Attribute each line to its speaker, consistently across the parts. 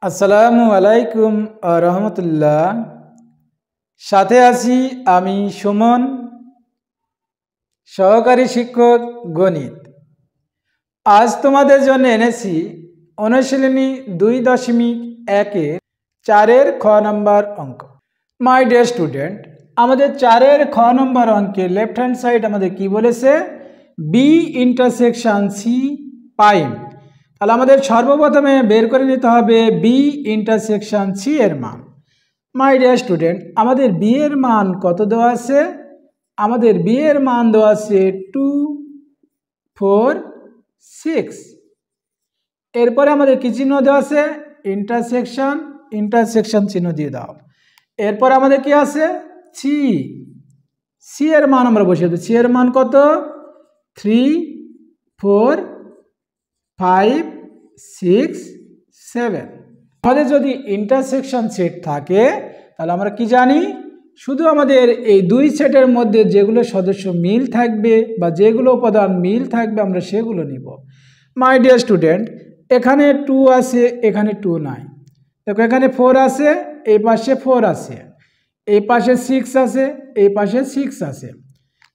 Speaker 1: আসসালামু আলাইকুম রহমতুল্লাহ। সাথে আছি আমি সুমন, সহকারী শিক্ষক গণিত। আজ তোমাদের জন্য এনেছি অনুশীলনী 2.1-এর 4-এর খ নম্বর অঙ্ক। মাই ডিয়ার স্টুডেন্ট, আমাদের 4-এর খ নম্বর অঙ্কে লেফট হ্যান্ড সাইড আমাদের কি বলেছে? B intersection C prime. তাহলে আমাদের সর্বপ্রথমে বের করে নিতে হবে বি ইন্টারসেকশন সি এর মান। মাই ডিয়ার স্টুডেন্ট, আমাদের বি এর মান কত দেওয়া আছে? আমাদের বি এর মান দেওয়া আছে 2, 4, 6। এরপরে আমাদের কি চিহ্ন দেওয়া আছে? ইন্টারসেকশন, ইন্টারসেকশন চিহ্ন দিয়ে দাও। এরপর আমাদের কি আছে? সি, সি এর মান আমরা বসিয়ে দিই। সি এর মান কত? 3, 4, 5, 6, 7। আমাদের যদি ইন্টারসেকশন সেট থাকে তাহলে আমরা কি জানি? শুধু আমাদের এই দুই সেটের মধ্যে যেগুলো সদস্য মিল থাকবে বা যেগুলো উপাদান মিল থাকবে আমরা সেগুলো নিব। মাই ডিয়ার স্টুডেন্ট, এখানে 2 আছে, এখানে 2 নাই। দেখো এখানে 4 আছে, এই পাশে 4 আছে, এই পাশে 6 আছে, এই পাশে 6 আছে।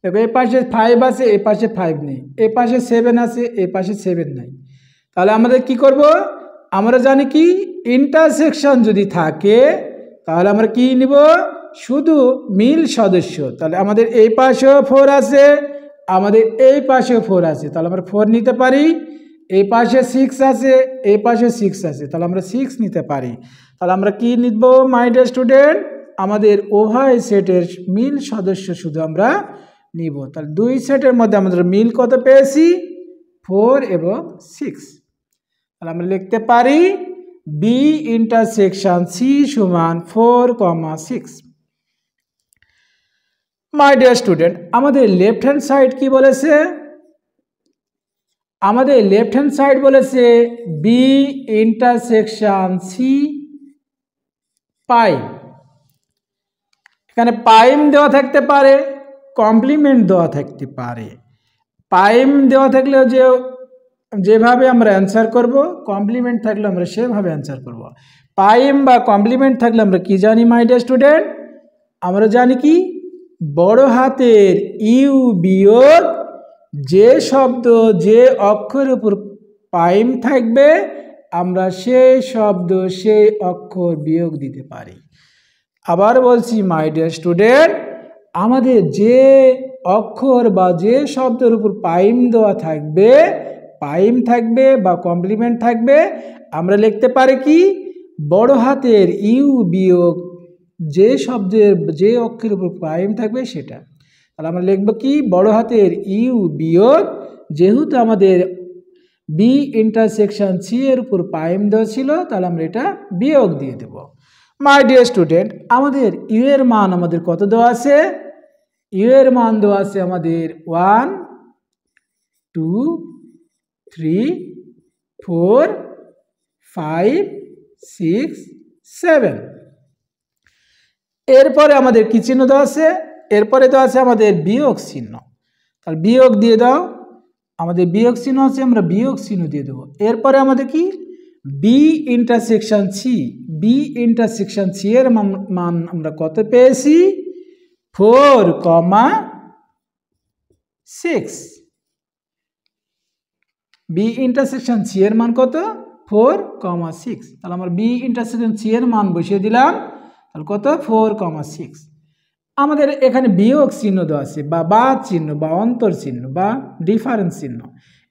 Speaker 1: দেখো এই পাশে 5 আছে, এই পাশে 5 নেই, এই পাশে 7 আছে, এই পাশে 7 নাই। তাহলে আমাদের কি করব? আমরা জানি কি ইন্টারসেকশন যদি থাকে তাহলে আমরা কি নিব? শুধু মিল সদস্য। তাহলে আমাদের এই পাশেও 4 আছে, আমাদের এই পাশেও 4 আছে, তাহলে আমরা 4 নিতে পারি। এই পাশে 6 আছে, এই পাশে 6 আছে, তাহলে আমরা 6 নিতে পারি। তাহলে আমরা কি নিব মাই ডিয়ার স্টুডেন্ট? আমাদের উভয় সেটের মিল সদস্য শুধু আমরা নিব। তাহলে দুই সেটের মধ্যে আমাদের মিল কত পেয়েছি? 4 এবং 6। তাহলে আমরা লিখতে পারি বি ইন্টারসেকশন সি সমান 4, 6। মাই ডিয়ার স্টুডেন্ট, আমাদের লেফট হ্যান্ড সাইড কি বলেছে? আমাদের লেফট হ্যান্ড সাইড বলেছে বি ইন্টারসেকশন সি প্রাইম। এখানে প্রাইম দেওয়া থাকতে পারে, কমপ্লিমেন্ট দেওয়া থাকতে পারে। প্রাইম দেওয়া থাকলেও যেভাবে আমরা অ্যান্সার করব, কমপ্লিমেন্ট থাকলে আমরা সেভাবে অ্যান্সার করব। প্রাইম বা কমপ্লিমেন্ট থাকলে আমরা কি জানি মাই ডিয়ার স্টুডেন্ট? আমরা জানি কি বড় হাতের ইউ বিয়োগ যে শব্দ যে অক্ষরের উপর প্রাইম থাকবে আমরা সেই শব্দ সেই অক্ষর বিয়োগ দিতে পারি। আবার বলছি মাই ডিয়ার স্টুডেন্ট, আমাদের যে অক্ষর বা যে শব্দের উপর প্রাইম দেওয়া থাকবে, প্রাইম থাকবে বা কমপ্লিমেন্ট থাকবে, আমরা লিখতে পারি কি বড় হাতের ইউ বিয়োগ যে শব্দের যে অক্ষরের উপর প্রাইম থাকবে সেটা। তাহলে আমরা লিখব কি বড় হাতের ইউ বিয়োগ, যেহেতু আমাদের বি ইন্টারসেকশন সি এর উপর প্রাইম দেওয়া ছিল তাহলে আমরা এটা বিয়োগ দিয়ে দেব। মাই ডিয়ার স্টুডেন্ট, আমাদের ইউ এর মান আমাদের কত দেওয়া আছে? ইউ এর মান দেওয়া আছে আমাদের 1, 2, 3, 4, 5, 6, 7। এরপরে আমাদের কি চিহ্ন দেওয়া আছে? এরপরে দেওয়া আছে আমাদের বিয়োগ চিহ্ন। তাহলে বিয়োগ দিয়ে দাও। আমাদের বিয়োগ চিহ্ন আছে, আমরা বিয়োগ চিহ্ন দিয়ে দেবো। এরপরে আমাদের কি B intersection C, B intersection C এর মান আমরা কত পেয়েছি? 4, 6। বি ইন্টারসেকশন সি এর মান কত? 4, 6। তাহলে আমরা বি ইন্টারসেকশন সি এর মান বসিয়ে দিলাম। তাহলে কত? 4, 6। আমাদের এখানে বিয়োগ চিহ্ন দেওয়া আছে বা বাদ চিহ্ন বা অন্তর চিহ্ন বা ডিফারেন্স চিহ্ন।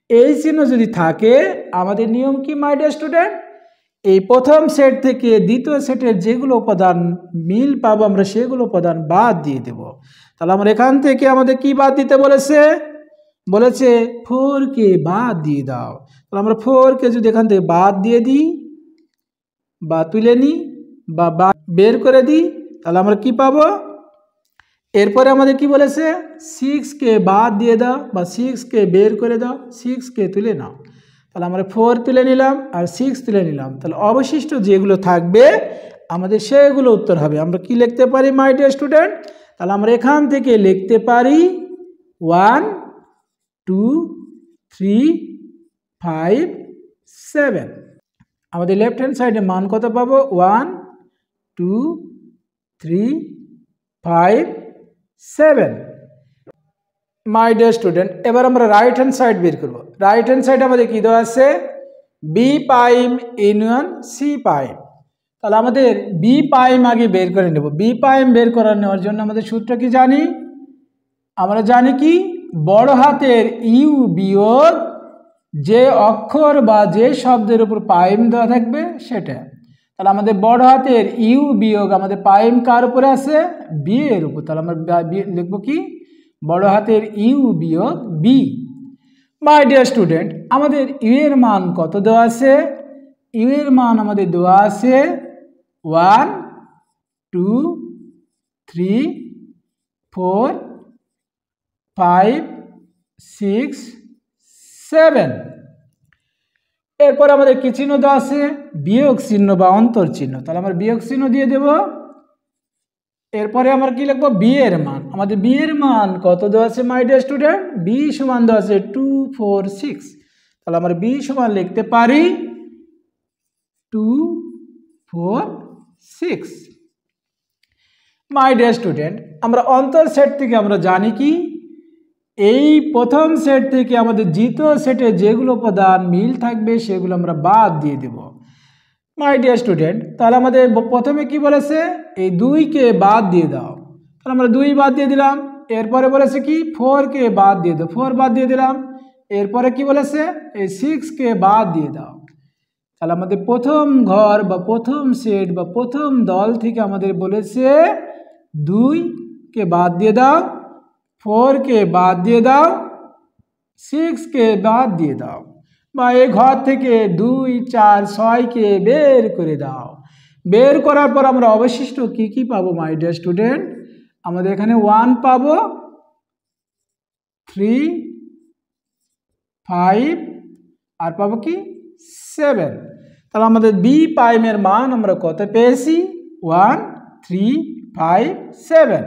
Speaker 1: এই চিহ্ন যদি থাকে আমাদের নিয়ম কি মাই ডিয়ার স্টুডেন্ট? এই প্রথম সেট থেকে দ্বিতীয় সেটের যেগুলো উপাদান মিল পাবো আমরা সেগুলো উপাদান বাদ দিয়ে দেব। তাহলে আমরা এখান থেকে আমাদের কি বাদ দিতে বলেছে? বলেছে 4 কে বাদ দিয়ে দাও। তাহলে আমরা 4 কে যদি এখান থেকে বাদ দিয়ে দিই বা তুলে নিই বা বের করে দিই তাহলে আমরা কি পাবো? এরপরে আমাদের কি বলেছে? 6 কে বাদ দিয়ে দাও বা 6 কে বের করে দাও, 6 কে তুলে নাও। তাহলে আমরা 4 তুলে নিলাম আর 6 তুলে নিলাম। তাহলে অবশিষ্ট যেগুলো থাকবে আমাদের সেগুলো উত্তর হবে। আমরা কি লিখতে পারি মাই ডিয়ার স্টুডেন্ট? তাহলে আমরা এখান থেকে লিখতে পারি 1, 2, 3, 5, 7। আমাদের লেফট হ্যান্ড সাইডে মান কত পাবো 1 2 3 5 7। মাই ডিয়ার স্টুডেন্ট, এবার আমরা রাইট হ্যান্ড সাইড বের করব। রাইট হ্যান্ড সাইড আমাদের কি দেওয়া আছে B prime union C prime. তাহলে আমাদের বি প্রাইম আগে বের করে নেব। বি প্রাইম বের করে নেওয়ার জন্য আমাদের সূত্র কি জানি, আমরা জানি কি বড় হাতের ইউ বিয়োগ যে অক্ষর বা যে শব্দের উপর প্রাইম দেওয়া থাকবে সেটা। তাহলে আমাদের বড় হাতের ইউ বিয়োগ আমাদের প্রাইম কার উপরে আছে বি এর উপর। তাহলে আমরা লিখব কি বড় হাতের ইউ বিয়োগ বি। মাই ডিয়ার স্টুডেন্ট, আমাদের ইউ এর মান কত দেওয়া আছে, ইউ এর মান আমাদের দেওয়া আছে 1 2 3 4 5 6 7। এরপর আমাদের কি চিহ্ন দেওয়া আছে বিয়োগ চিহ্ন বা অন্তর চিহ্ন। তাহলে আমরা বিয়োগ চিহ্ন দিয়ে দেব। এরপরে আমরা কি লিখবো বি এর মান। আমাদের বি এর মান কত দেওয়া আছে মাই ডিয়ার স্টুডেন্ট, বি সমান দেওয়া আছে 2 4 6। তাহলে আমরা বি সমান লিখতে পারি 2 4 6। মাই ডিয়ার স্টুডেন্ট, আমরা অন্তর সেট থেকে আমরা জানি কি এই প্রথম সেট থেকে আমাদের দ্বিতীয় সেটে যেগুলো উপাদান মিল থাকবে সেগুলো আমরা বাদ দিয়ে দেব। মাই ডিয়ার স্টুডেন্ট, তাহলে আমাদের প্রথমে কি বলেছে এই 2কে বাদ দিয়ে দাও। তাহলে আমরা 2 বাদ দিয়ে দিলাম। এরপরে বলেছে কি 4কে বাদ দিয়ে দাও, 4 বাদ দিয়ে দিলাম। এরপরে কি বলেছে এই 6কে বাদ দিয়ে দাও। তাহলে আমাদের প্রথম ঘর বা প্রথম সেট বা প্রথম দল থেকে আমাদের বলেছে 2কে বাদ দিয়ে দাও, 4কে বাদ দিয়ে দাও, 6কে বাদ দিয়ে দাও, বা এই ঘর থেকে 2 4 6কে বের করে দাও। বের করার পর আমরা অবশিষ্ট কি কি পাবো মাই ডিয়ার স্টুডেন্ট, আমাদের এখানে 1 পাবো, 3 5 আর পাবো কি 7। তাহলে আমাদের বি প্রাইমের মান আমরা কত পেয়েছি 1 3 5 7।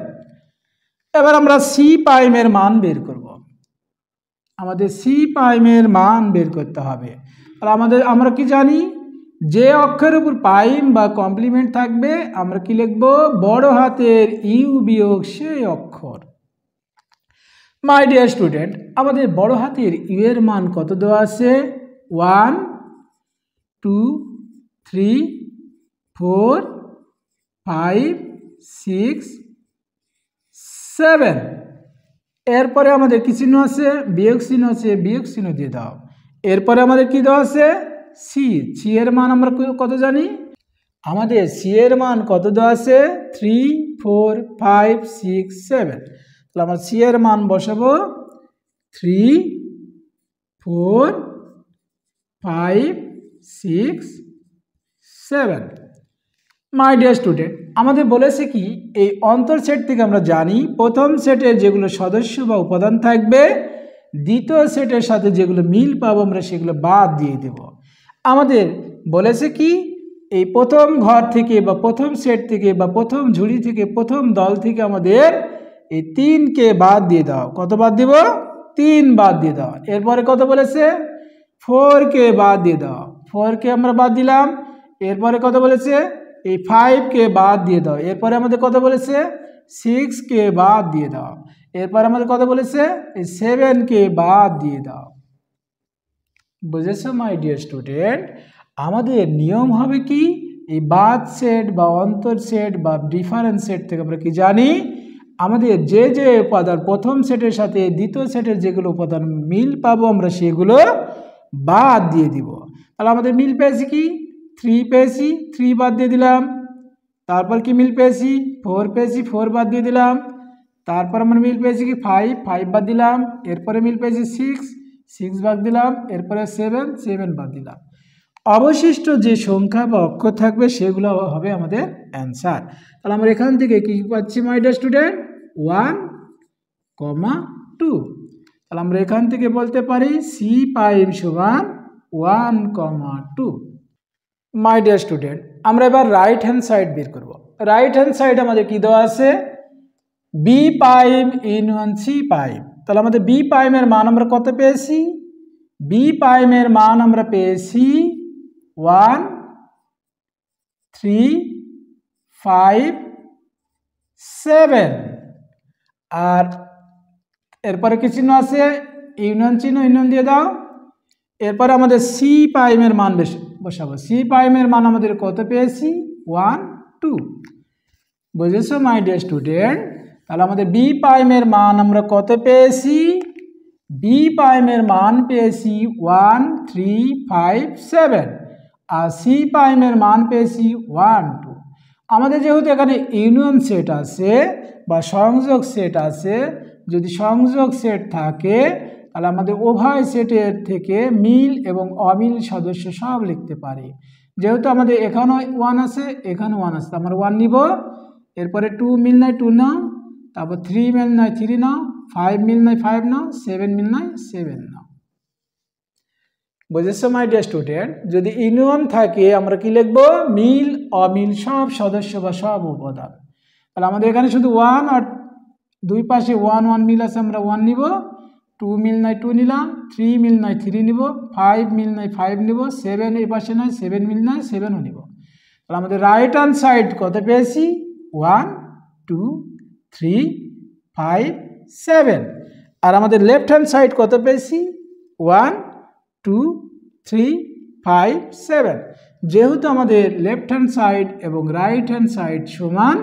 Speaker 1: এবার আমরা সি প্রাইমের মান বের করব। আমাদের সি প্রাইমের মান বের করতে হবে। তাহলে আমরা কি জানি যে অক্ষরের উপর প্রাইম বা কমপ্লিমেন্ট থাকবে আমরা কি লিখব বড় হাতের ইউ বিয়োগ সেই অক্ষর। মাই ডিয়ার স্টুডেন্ট, আমাদের বড় হাতের ইউ এর মান কত দেওয়া আছে 1 2 3 4 5 6 7। এরপরে আমাদের কি চিহ্ন আছে বিয়োগ চিহ্ন আছে, বিয়োগ চিহ্ন দিয়ে দাও। এরপরে আমাদের কি দেওয়া আছে সি। সি এর মান আমরা কত জানি, আমাদের সি এর মান কত দেওয়া আছে 3 4 5 6 7। তাহলে আমরা সি এর মান বসাবো 3 4 5 6 7। মাই ডিয়ার স্টুডেন্ট, আমাদের বলেছে কি এই অন্তর সেট থেকে আমরা জানি প্রথম সেটের যেগুলো সদস্য বা উপাদান থাকবে দ্বিতীয় সেটের সাথে যেগুলো মিল পাবো আমরা সেগুলো বাদ দিয়ে দেব। আমাদের বলেছে কি এই প্রথম ঘর থেকে বা প্রথম সেট থেকে বা প্রথম ঝুড়ি থেকে প্রথম দল থেকে আমাদের এই 3কে বাদ দিয়ে দাও। কত বাদ দিব 3 বাদ দিয়ে দাও। এরপরে কত বলেছে 4কে বাদ দিয়ে দাও, 4কে আমরা বাদ দিলাম। এরপরে কত বলেছে এই 5কে বাদ দিয়ে দাও। এরপরে আমাদের কত বলেছে 6কে বাদ দিয়ে দাও। এরপর আমাদের কত বলেছে এই 7কে বাদ দিয়ে দাও। বুঝেছো মাই ডিয়ার স্টুডেন্ট, আমাদের নিয়ম হবে কি এই বাদ সেট বা অন্তর সেট বা ডিফারেন্স সেট থেকে আমরা কি জানি আমাদের যে যে উপাদান প্রথম সেটের সাথে দ্বিতীয় সেটের যেগুলো উপাদান মিল পাবো আমরা সেগুলো বাদ দিয়ে দিব। তাহলে আমাদের মিল পেয়েছি কি 3 পেয়েছি, 3 বাদ দিয়ে দিলাম। তারপর কি মিল পেয়েছি 4 পেয়েছি, 4 বাদ দিয়ে দিলাম। তারপর আমরা মিল পেয়েছি কি 5 বাদ দিলাম। এরপরে মিল পেয়েছি 6 বাদ দিলাম। এরপরে 7 বাদ দিলাম। অবশিষ্ট যে সংখ্যা বা অক্ষর থাকবে সেগুলো হবে আমাদের অ্যান্সার। তাহলে আমরা এখান থেকে কি পাচ্ছি মাই ডিয়ার স্টুডেন্ট 1, 2। তাহলে আমরা এখান থেকে বলতে পারি সি প্রাইম সমান 1, 2। মাই ডিয়ার স্টুডেন্ট, আমরা এবার রাইট হ্যান্ড সাইড বের করব। রাইট হ্যান্ড সাইড আমাদের কি দেওয়া আছে B prime union C prime. তাহলে আমাদের বি প্রাইমের মান আমরা কত পেয়েছি, বি প্রাইমের মান আমরা পেয়েছি 1 3 5 7 আর এরপরে কি চিহ্ন আছে ইউনিয়ন চিহ্ন ইউনিয়ন দিয়ে দাও এরপরে আমাদের সি প্রাইমের মান বসাবো সি প্রাইমের মান আমাদের কত পেয়েছি 1 2 বুঝেছো মাই ডিয়ার স্টুডেন্ট তাহলে আমাদের বি প্রাইমের মান আমরা কত পেয়েছি বি প্রাইমের মান পেয়েছি 1 3 5 7 আর সি প্রাইমের মান পেয়েছি 1 2 আমাদের যেহেতু এখানে ইউনিয়ন সেট আছে বা সংযোগ সেট আছে যদি সংযোগ সেট থাকে তাহলে আমাদের উভয় সেটের থেকে মিল এবং অমিল সদস্য সব লিখতে পারি যেহেতু আমাদের এখানেও 1 আছে এখানেও 1 আছে আমরা 1 নিব এরপরে 2 মিল নাই 2 নাও তারপর 3 মিল নাই 3 নাও 5 মিল নাই 5 নাও 7 মিল নাই 7 নাও বুঝেছো মাই ডিয়ার স্টুডেন্ট যদি ইউনিয়ন থাকে আমরা কি লিখব মিল অমিল সব সদস্য বা সব উপাদান তাহলে আমাদের এখানে শুধু 1 আর দুই পাশে 1 1 মিল আছে আমরা 1 নিব 2 মিল নাই 2 নিলাম 3 মিল নাই 3 নিব 5 মিল নাই 5 নিব 7 এই পাশে নাই 7 মিল নাই 7ও নিব তাহলে আমাদের রাইট হ্যান্ড সাইড কত পেয়েছি 1 2 3 5 7 আর আমাদের লেফট হ্যান্ড সাইড কত পেয়েছি 1 2 3 5 7 যেহেতু আমাদের লেফট হ্যান্ড সাইড এবং রাইট হ্যান্ড সাইড সমান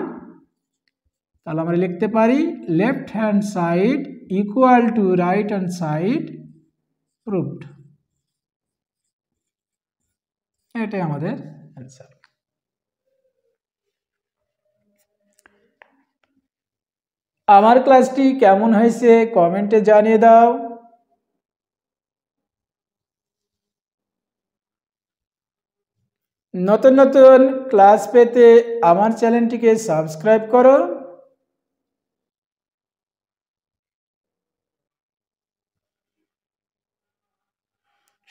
Speaker 1: তাহলে আমরা লিখতে পারি left hand side equal to right hand side proved এটাই আমাদের অ্যান্সার আমার ক্লাসটি কেমন হয়েছে কমেন্টে জানিয়ে দাও নতুন নতুন ক্লাস পেতে আমার চ্যানেলটিকে সাবস্ক্রাইব করো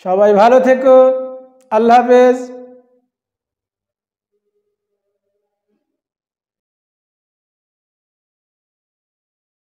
Speaker 1: সবাই ভালো থেকো আল্লাহ হাফেজ